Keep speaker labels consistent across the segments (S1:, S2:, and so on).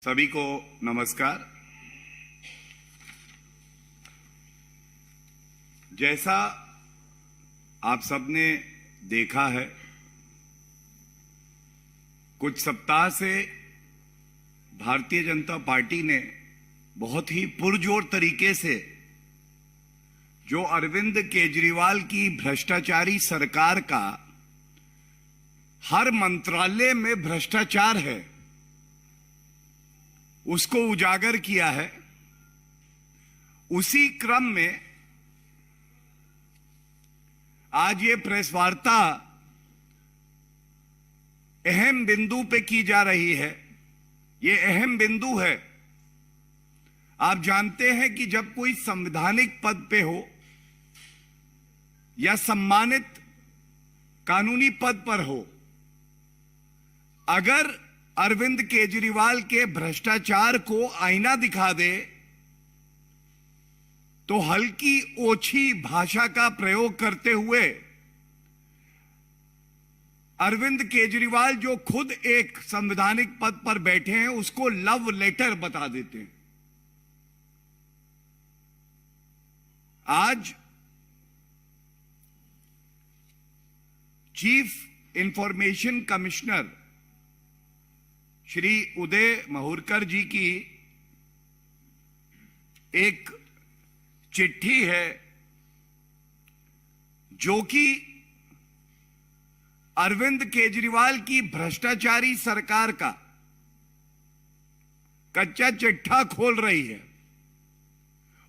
S1: सभी को नमस्कार। जैसा आप सबने देखा है, कुछ सप्ताह से भारतीय जनता पार्टी ने बहुत ही पुरजोर तरीके से जो अरविंद केजरीवाल की भ्रष्टाचारी सरकार का हर मंत्रालय में भ्रष्टाचार है उसको उजागर किया है। उसी क्रम में आज ये प्रेस वार्ता अहम बिंदु पे की जा रही है। ये अहम बिंदु है। आप जानते हैं कि जब कोई संवैधानिक पद पे हो या सम्मानित कानूनी पद पर हो, अगर अरविंद केजरीवाल के भ्रष्टाचार को आईना दिखा दे तो हल्की ओछी भाषा का प्रयोग करते हुए अरविंद केजरीवाल जो खुद एक संवैधानिक पद पर बैठे हैं उसको लव लेटर बता देते हैं। आज chief information commissioner Shri Uday महूरकर जी की एक चिट्ठी है जो कि अरविंद केजरीवाल की भ्रष्टाचारी सरकार का कच्चा चिट्ठा खोल रही है।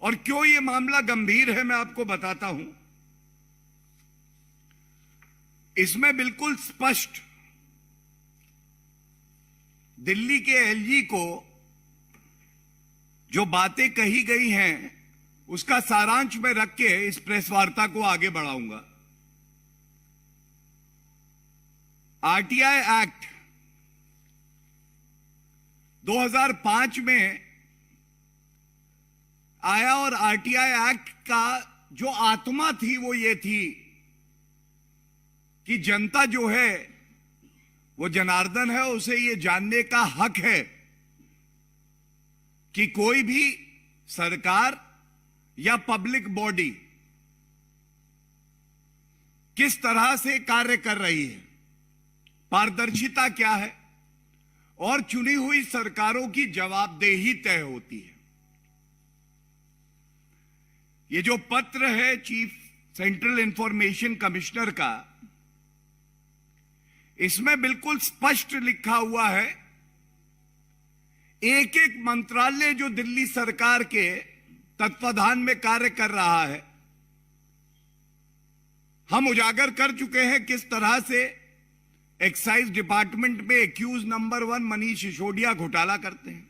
S1: और क्यों ये मामला गंभीर है मैं आपको बताता हूं। इसमें बिल्कुल स्पष्ट दिल्ली के एलजी को जो बातें कही गई हैं उसका सारांश में रख के इस प्रेस वार्ता को आगे बढ़ाऊंगा। आरटीआई एक्ट 2005 में आया और आरटीआई एक्ट का जो आत्मा थी वो ये थी कि जनता जो है वो जनार्दन है, उसे ये जानने का हक है कि कोई भी सरकार या पब्लिक बॉडी किस तरह से कार्य कर रही है, पारदर्शिता क्या है और चुनी हुई सरकारों की जवाबदेही तय होती है। ये जो पत्र है चीफ सेंट्रल इंफॉर्मेशन कमिश्नर का, इसमें बिल्कुल स्पष्ट लिखा हुआ है एक एक मंत्रालय जो दिल्ली सरकार के तत्वाधान में कार्य कर रहा है। हम उजागर कर चुके हैं किस तरह से एक्साइज डिपार्टमेंट में एक्यूज नंबर 1 मनीष सिसोदिया घोटाला करते हैं।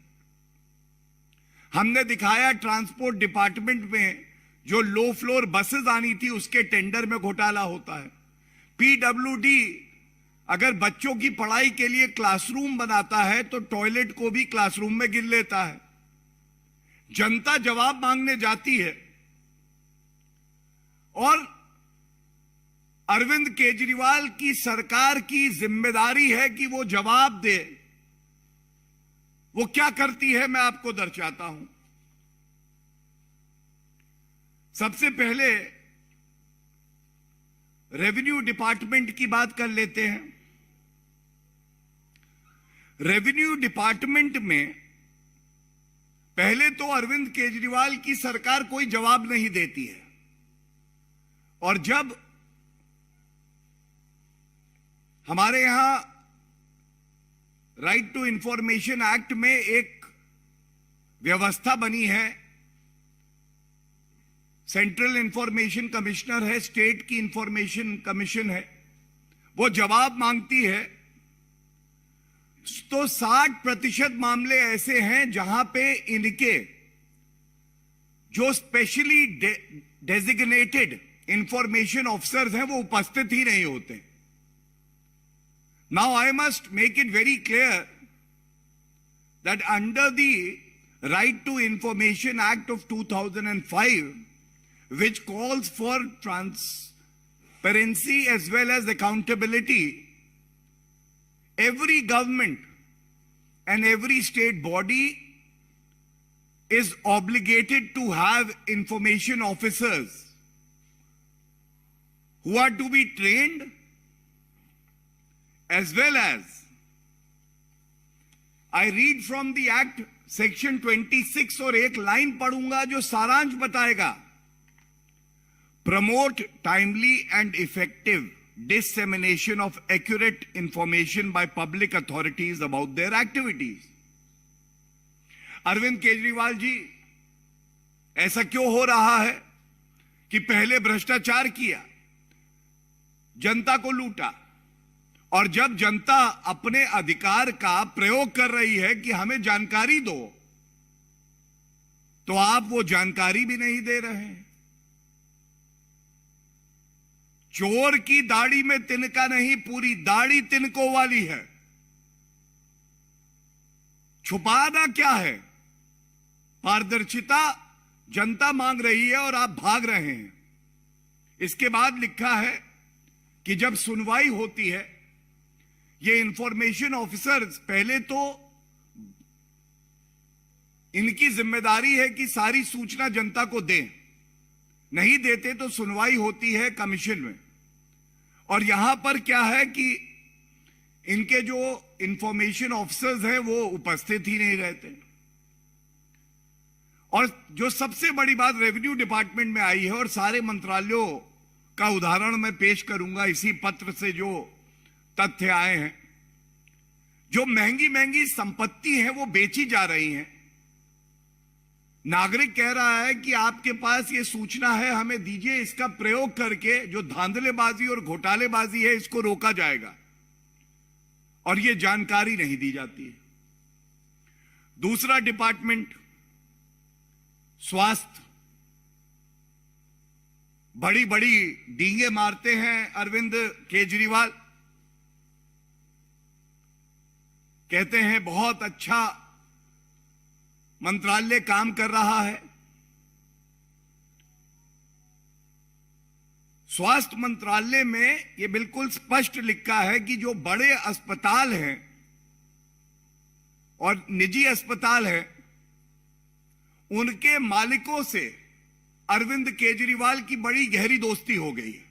S1: हमने दिखाया ट्रांसपोर्ट डिपार्टमेंट में जो लो फ्लोर बसेस आनी थी उसके टेंडर में घोटाला होता है। पीडब्ल्यूडी अगर बच्चों की पढ़ाई के लिए क्लासरूम बनाता है तो टॉयलेट को भी क्लासरूम में गिन लेता है। जनता जवाब मांगने जाती है और अरविंद केजरीवाल की सरकार की जिम्मेदारी है कि वो जवाब दे। वो क्या करती है मैं आपको दर्शाता हूं। सबसे पहले रेवेन्यू डिपार्टमेंट की बात कर लेते हैं। रेवेन्यू डिपार्टमेंट में पहले तो अरविंद केजरीवाल की सरकार कोई जवाब नहीं देती है और जब हमारे यहां राइट टू इंफॉर्मेशन एक्ट में एक व्यवस्था बनी है, सेंट्रल इंफॉर्मेशन कमिश्नर है, स्टेट की इंफॉर्मेशन कमीशन है, वो जवाब मांगती है तो 60% मामले ऐसे हैं जहां पे इनके जो स्पेशली डेजिग्नेटेड इंफॉर्मेशन ऑफिसर्स हैं वो उपस्थित ही नहीं होते। Now I must make it very clear that under the right to information act of 2005 which calls for transparency as well as accountability, every government and every state body is obligated to have information officers who are to be trained, as well as, I read from the Act Section 26 और एक line पढ़ूंगा जो सारांश बताएगा. Promote timely and effective dissemination of accurate information by public authorities about their activities. Arvind Kejriwal ji, ऐसा क्यों हो रहा है कि पहले भ्रष्टाचार किया, जनता को लूटा, और जब जनता अपने अधिकार का प्रयोग कर रही है कि हमें जानकारी दो, तो आप वो जानकारी भी नहीं दे रहे हैं. चोर की दाढ़ी में तिनका नहीं, पूरी दाढ़ी तिनकों वाली है. छुपाना क्या है? पारदर्शिता जनता मांग रही है और आप भाग रहे हैं. इसके बाद लिखा है कि जब सुनवाई होती है, ये इंफॉर्मेशन ऑफिसर्स, पहले तो इनकी जिम्मेदारी है कि सारी सूचना जनता को दें, नहीं देते तो सुनवाई होती है कमीशन में. और यहां पर क्या है कि इनके जो इंफॉर्मेशन ऑफिसर्स हैं वो उपस्थित ही नहीं रहते. और जो सबसे बड़ी बात रेवेन्यू डिपार्टमेंट में आई है, और सारे मंत्रालयों का उदाहरण मैं पेश करूंगा इसी पत्र से जो तथ्य आए हैं, जो महंगी महंगी संपत्ति है वो बेची जा रही है. नागरिक कह रहा है कि आपके पास ये सूचना है, हमें दीजिए, इसका प्रयोग करके जो धांधलेबाजी और घोटालेबाजी है इसको रोका जाएगा, और ये जानकारी नहीं दी जाती है. दूसरा डिपार्टमेंट स्वास्थ्य, बड़ी बड़ी डींगे मारते हैं अरविंद केजरीवाल, कहते हैं बहुत अच्छा मंत्रालय काम कर रहा है. स्वास्थ्य मंत्रालय में यह बिल्कुल स्पष्ट लिखा है कि जो बड़े अस्पताल हैं और निजी अस्पताल हैं, उनके मालिकों से अरविंद केजरीवाल की बड़ी गहरी दोस्ती हो गई है.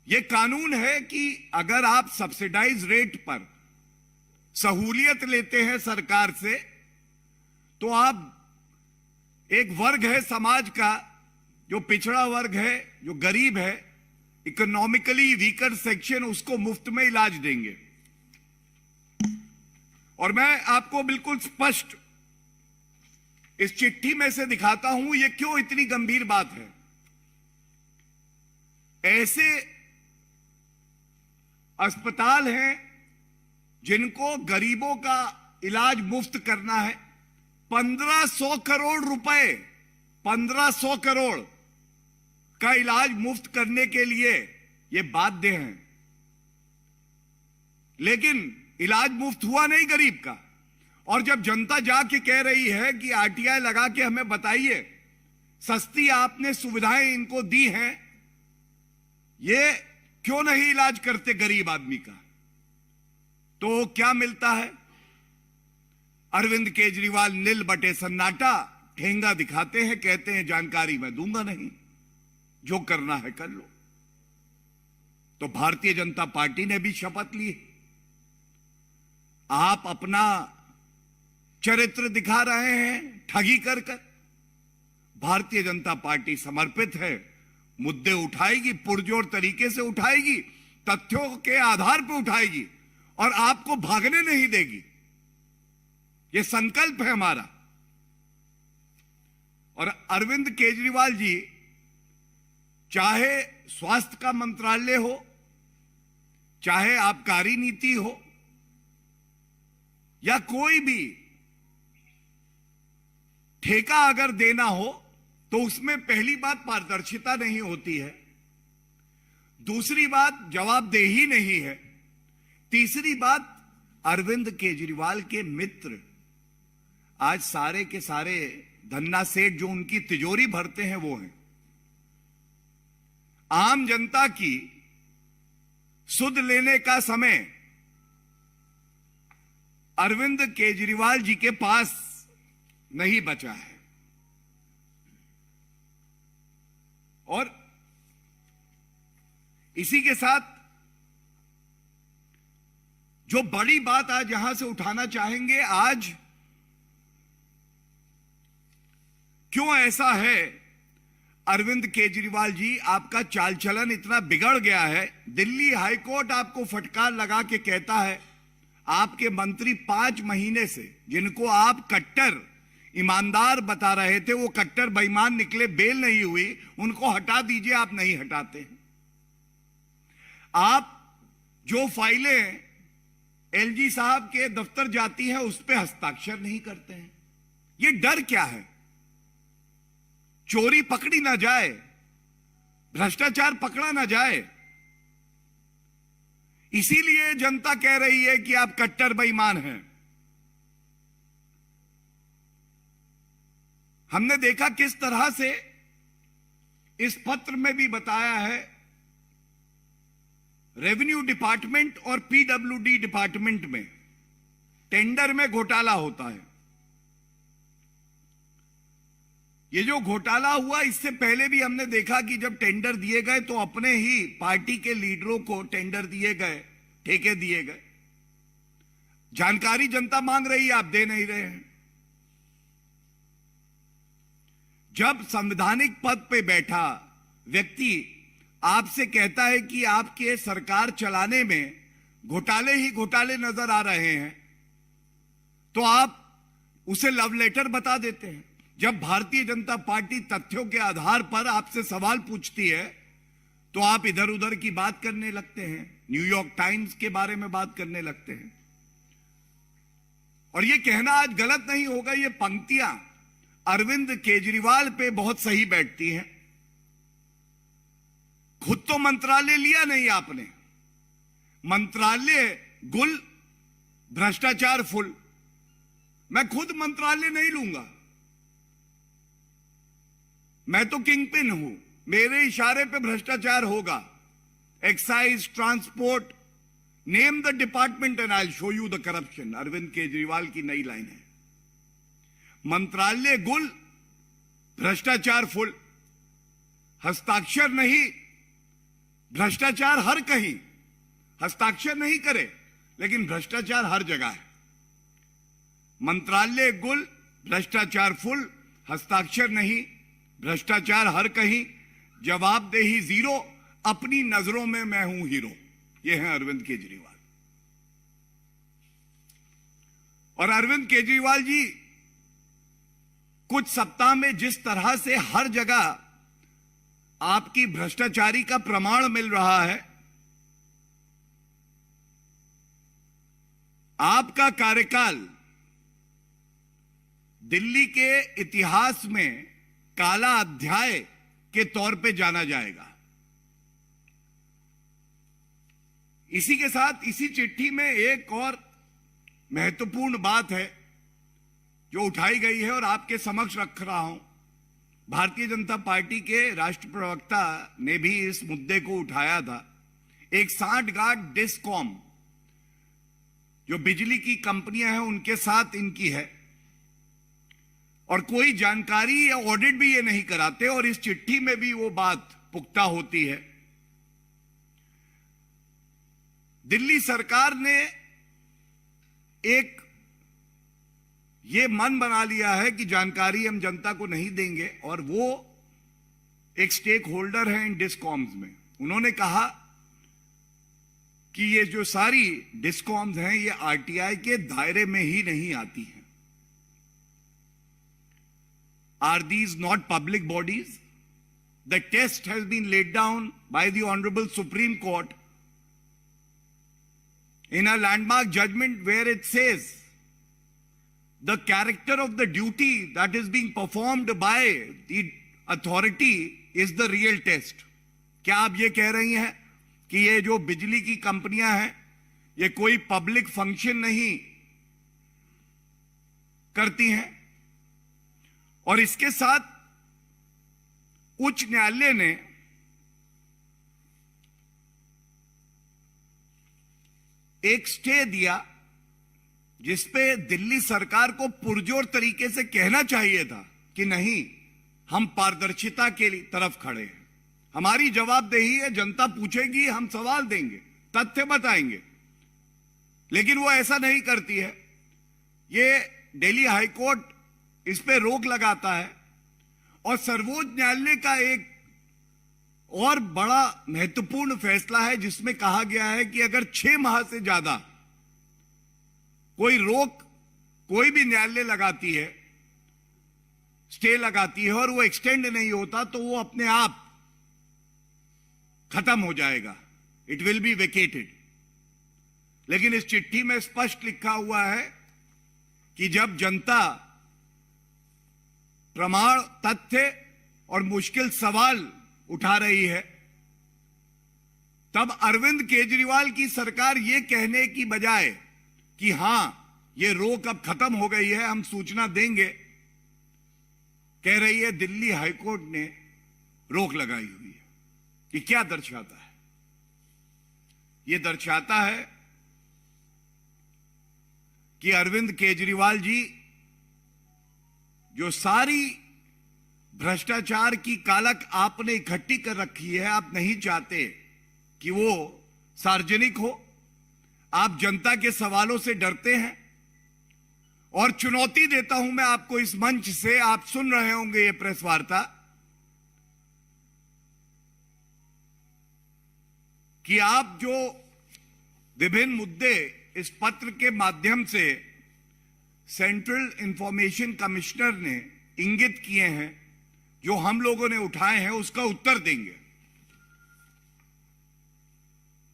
S1: यह कानून है कि अगर आप सब्सिडाइज रेट पर सहूलियत लेते हैं सरकार से, तो आप, एक वर्ग है समाज का जो पिछड़ा वर्ग है, जो गरीब है, इकोनॉमिकली वीकर सेक्शन, उसको मुफ्त में इलाज देंगे. और मैं आपको बिल्कुल स्पष्ट इस चिट्ठी में से दिखाता हूं ये क्यों इतनी गंभीर बात है. ऐसे अस्पताल हैं जिनको गरीबों का इलाज मुफ्त करना है. 1500 करोड़ रुपए, 1500 करोड़ का इलाज मुफ्त करने के लिए ये बाध्य हैं, लेकिन इलाज मुफ्त हुआ नहीं गरीब का. और जब जनता जाके कह रही है कि आरटीआई लगा के हमें बताइए, सस्ती आपने सुविधाएं इनको दी हैं, ये क्यों नहीं इलाज करते गरीब आदमी का, तो क्या मिलता है? अरविंद केजरीवाल नील बटे सन्नाटा, ठेंगा दिखाते हैं, कहते हैं जानकारी मैं दूंगा नहीं, जो करना है कर लो. तो भारतीय जनता पार्टी ने भी शपथ ली. आप अपना चरित्र दिखा रहे हैं ठगी कर कर. भारतीय जनता पार्टी समर्पित है, मुद्दे उठाएगी, पुरजोर तरीके से उठाएगी, तथ्यों के आधार पर उठाएगी, और आपको भागने नहीं देगी. यह संकल्प है हमारा. और अरविंद केजरीवाल जी, चाहे स्वास्थ्य का मंत्रालय हो, चाहे आबकारी नीति हो, या कोई भी ठेका अगर देना हो, तो उसमें पहली बात पारदर्शिता नहीं होती है, दूसरी बात जवाबदेही नहीं है, तीसरी बात अरविंद केजरीवाल के मित्र आज सारे के सारे धन्ना सेठ जो उनकी तिजोरी भरते हैं वो हैं. आम जनता की सुध लेने का समय अरविंद केजरीवाल जी के पास नहीं बचा है। और इसी के साथ जो बड़ी बात आज यहां से उठाना चाहेंगे, आज क्यों ऐसा है अरविंद केजरीवाल जी, आपका चाल चलन इतना बिगड़ गया है। दिल्ली हाईकोर्ट आपको फटकार लगा के कहता है आपके मंत्री 5 महीने से, जिनको आप कट्टर ईमानदार बता रहे थे, वो कट्टर बेईमान निकले, बेल नहीं हुई, उनको हटा दीजिए। आप नहीं हटाते। आप जो फाइलें एलजी साहब के दफ्तर जाती हैं उस पर हस्ताक्षर नहीं करते हैं। ये डर क्या है? चोरी पकड़ी ना जाए, भ्रष्टाचार पकड़ा ना जाए, इसीलिए जनता कह रही है कि आप कट्टर बेईमान हैं। हमने देखा किस तरह से इस पत्र में भी बताया है, रेवेन्यू डिपार्टमेंट और पीडब्ल्यूडी डिपार्टमेंट में टेंडर में घोटाला होता है। ये जो घोटाला हुआ, इससे पहले भी हमने देखा कि जब टेंडर दिए गए तो अपने ही पार्टी के लीडरों को टेंडर दिए गए, ठेके दिए गए। जानकारी जनता मांग रही है, आप दे नहीं रहे हैं। जब संवैधानिक पद पे बैठा व्यक्ति आपसे कहता है कि आपके सरकार चलाने में घोटाले ही घोटाले नजर आ रहे हैं, तो आप उसे लव लेटर बता देते हैं। जब भारतीय जनता पार्टी तथ्यों के आधार पर आपसे सवाल पूछती है तो आप इधर उधर की बात करने लगते हैं, न्यूयॉर्क टाइम्स के बारे में बात करने लगते हैं। और ये कहना आज गलत नहीं होगा, ये पंक्तियां अरविंद केजरीवाल पे बहुत सही बैठती हैं। खुद तो मंत्रालय लिया नहीं आपने, मंत्रालय गुल, भ्रष्टाचार फुल। मैं खुद मंत्रालय नहीं लूंगा, मैं तो किंग पिन हूं, मेरे इशारे पे भ्रष्टाचार होगा। Excise, transport, name the department and I show you the corruption. Arvind Kejriwal की नई लाइन है, मंत्रालय गुल, भ्रष्टाचार फुल। हस्ताक्षर नहीं, भ्रष्टाचार हर कहीं। हस्ताक्षर नहीं करे लेकिन भ्रष्टाचार हर जगह है। मंत्रालय गुल, भ्रष्टाचार फुल, हस्ताक्षर नहीं, भ्रष्टाचार हर कहीं, जवाबदेही जीरो, अपनी नजरों में मैं हूं हीरो। ये है अरविंद केजरीवाल। और अरविंद केजरीवाल जी कुछ सप्ताह में जिस तरह से हर जगह आपकी भ्रष्टाचारी का प्रमाण मिल रहा है, आपका कार्यकाल दिल्ली के इतिहास में काला अध्याय के तौर पे जाना जाएगा। इसी के साथ इसी चिट्ठी में एक और महत्वपूर्ण बात है जो उठाई गई है और आपके समक्ष रख रहा हूं। भारतीय जनता पार्टी के राष्ट्रीय प्रवक्ता ने भी इस मुद्दे को उठाया था। एक सांठगांठ डिस्कॉम, जो बिजली की कंपनियां हैं, उनके साथ इनकी है और कोई जानकारी या ऑडिट भी ये नहीं कराते। और इस चिट्ठी में भी वो बात पुख्ता होती है। दिल्ली सरकार ने एक ये मन बना लिया है कि जानकारी हम जनता को नहीं देंगे, और वो एक स्टेक होल्डर है इन डिस्कॉम्स में। उन्होंने कहा कि ये जो सारी डिस्कॉम्स हैं ये आरटीआई के दायरे में ही नहीं आती हैं। Are these not public bodies? The test has been laid down by the Honorable Supreme Court in a landmark judgment where it says the character of the duty that is being performed by the authority is the real test. क्या आप ये कह रही हैं कि ये जो बिजली की कंपनियां हैं ये कोई पब्लिक फंक्शन नहीं करती हैं? और इसके साथ उच्च न्यायालय ने एक स्टे दिया जिसपे दिल्ली सरकार को पुरजोर तरीके से कहना चाहिए था कि नहीं, हम पारदर्शिता के तरफ खड़े हैं, हमारी जवाबदेही है, जनता पूछेगी, हम सवाल देंगे, तथ्य बताएंगे। लेकिन वो ऐसा नहीं करती है। ये दिल्ली हाईकोर्ट इस पे रोक लगाता है। और सर्वोच्च न्यायालय का एक और बड़ा महत्वपूर्ण फैसला है जिसमें कहा गया है कि अगर 6 माह से ज्यादा कोई रोक कोई भी न्यायालय लगाती है, स्टे लगाती है, और वो एक्सटेंड नहीं होता तो वो अपने आप खत्म हो जाएगा, इट विल बी वेकेटेड। लेकिन इस चिट्ठी में स्पष्ट लिखा हुआ है कि जब जनता प्रमाण, तथ्य और मुश्किल सवाल उठा रही है, तब अरविंद केजरीवाल की सरकार यह कहने की बजाय कि हां यह रोक अब खत्म हो गई है, हम सूचना देंगे, कह रही है दिल्ली हाईकोर्ट ने रोक लगाई हुई है। ये क्या दर्शाता है? यह दर्शाता है कि अरविंद केजरीवाल जी जो सारी भ्रष्टाचार की कालक आपने इकट्ठी कर रखी है, आप नहीं चाहते कि वो सार्वजनिक हो। आप जनता के सवालों से डरते हैं। और चुनौती देता हूं मैं आपको इस मंच से, आप सुन रहे होंगे ये प्रेस वार्ता, कि आप जो विभिन्न मुद्दे इस पत्र के माध्यम से सेंट्रल इंफॉर्मेशन कमिश्नर ने इंगित किए हैं, जो हम लोगों ने उठाए हैं, उसका उत्तर देंगे।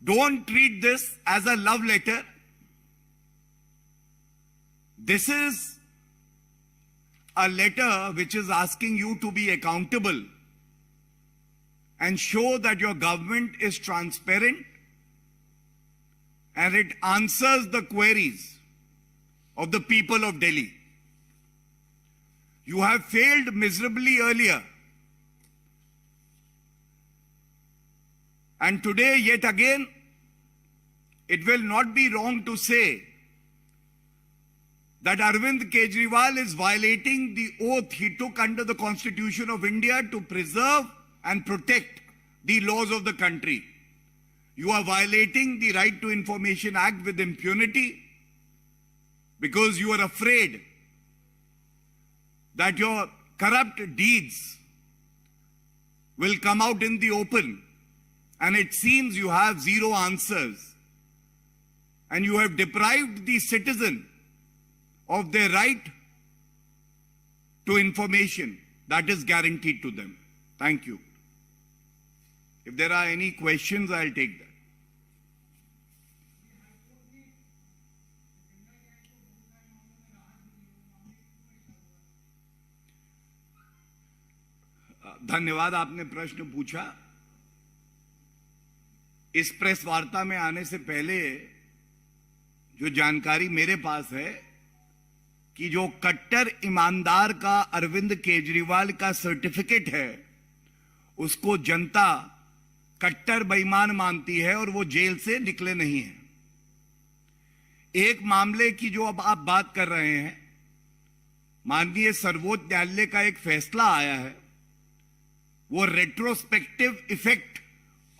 S1: Don't treat this as a love letter. This is a letter which is asking you to be accountable and show that your government is transparent and it answers the queries of the people of Delhi. You have failed miserably earlier. And today, yet again, it will not be wrong to say that Arvind Kejriwal is violating the oath he took under the Constitution of India to preserve and protect the laws of the country. You are violating the Right to Information Act with impunity because you are afraid that your corrupt deeds will come out in the open, and it seems you have zero answers, and you have deprived the citizen of their right to information that is guaranteed to them. Thank you. If there are any questions, I'll take that. धन्यवाद, आपने प्रश्न पूछा। इस press वार्ता में आने से पहले जो जानकारी मेरे पास है कि जो कट्टर ईमानदार का अरविंद केजरीवाल का सर्टिफिकेट है, उसको जनता कट्टर बेईमान मानती है और वो जेल से निकले नहीं है। एक मामले की जो अब आप बात कर रहे हैं, माननीय सर्वोच्च न्यायालय का एक फैसला आया है, वो retrospective effect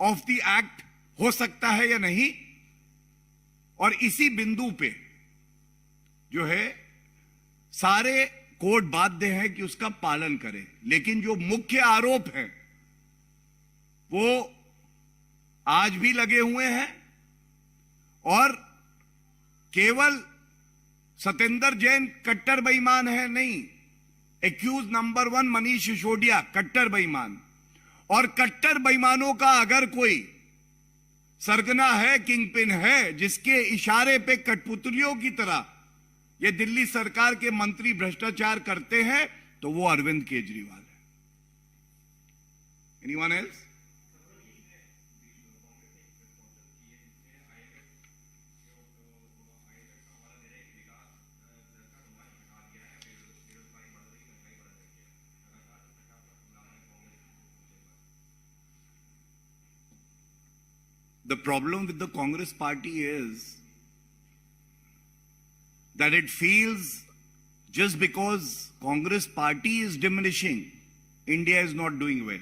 S1: of the act हो सकता है या नहीं, और इसी बिंदु पे जो है सारे कोर्ट बाध्य है कि उसका पालन करें। लेकिन जो मुख्य आरोप है वो आज भी लगे हुए हैं, और केवल सत्येंद्र जैन कट्टर बेईमान है नहीं, एक्यूज नंबर 1 मनीष सिसोदिया कट्टर बेईमान। और कट्टर बेईमानों का अगर कोई सरगना है, किंगपिन है, जिसके इशारे पे कठपुतलियों की तरह ये दिल्ली सरकार के मंत्री भ्रष्टाचार करते हैं, तो वो अरविंद केजरीवाल है। Anyone else? The problem with the Congress party is that it feels just because Congress party is diminishing, India is not doing well.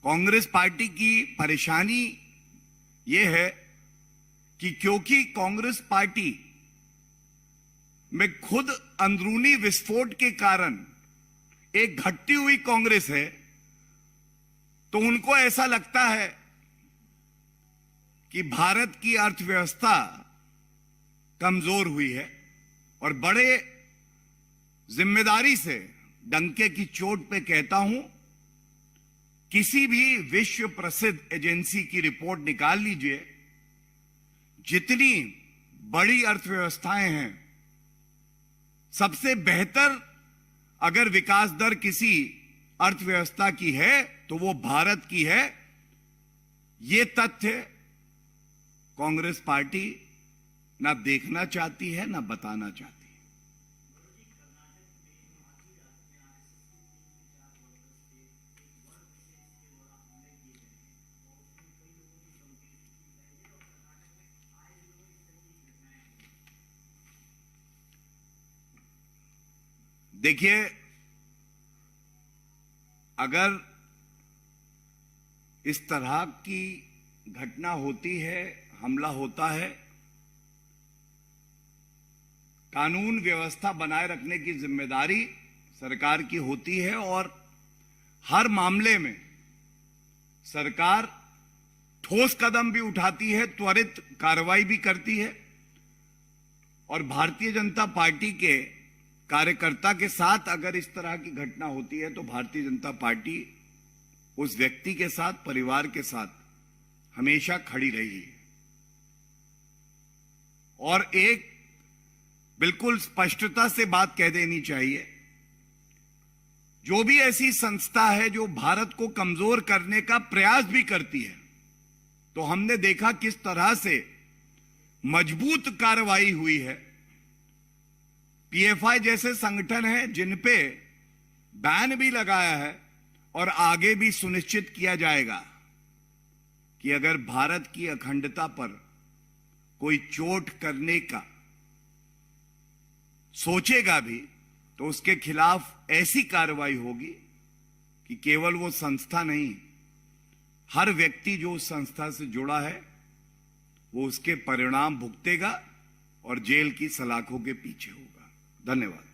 S1: Congress party की परेशानी यह है कि क्योंकि कांग्रेस पार्टी में खुद अंदरूनी विस्फोट के कारण एक घटती हुई कांग्रेस है, तो उनको ऐसा लगता है कि भारत की अर्थव्यवस्था कमजोर हुई है और बड़े जिम्मेदारी से डंके की चोट पे कहता हूं, किसी भी विश्व प्रसिद्ध एजेंसी की रिपोर्ट निकाल लीजिए, जितनी बड़ी अर्थव्यवस्थाएं हैं, सबसे बेहतर अगर विकास दर किसी अर्थव्यवस्था की है तो वो भारत की है। ये तथ्य कांग्रेस पार्टी ना देखना चाहती है ना बताना चाहती है। देखिए, अगर इस तरह की घटना होती है, हमला होता है, कानून व्यवस्था बनाए रखने की जिम्मेदारी सरकार की होती है और हर मामले में सरकार ठोस कदम भी उठाती है, त्वरित कार्रवाई भी करती है और भारतीय जनता पार्टी के कार्यकर्ता के साथ अगर इस तरह की घटना होती है तो भारतीय जनता पार्टी उस व्यक्ति के साथ, परिवार के साथ हमेशा खड़ी रही है। और एक बिल्कुल स्पष्टता से बात कह देनी चाहिए, जो भी ऐसी संस्था है जो भारत को कमजोर करने का प्रयास भी करती है, तो हमने देखा किस तरह से मजबूत कार्रवाई हुई है। पीएफआई जैसे संगठन हैं जिन पे बैन भी लगाया है और आगे भी सुनिश्चित किया जाएगा कि अगर भारत की अखंडता पर कोई चोट करने का सोचेगा भी तो उसके खिलाफ ऐसी कार्रवाई होगी कि केवल वो संस्था नहीं, हर व्यक्ति जो उस संस्था से जुड़ा है वो उसके परिणाम भुगतेगा और जेल की सलाखों के पीछे होगा। धन्यवाद।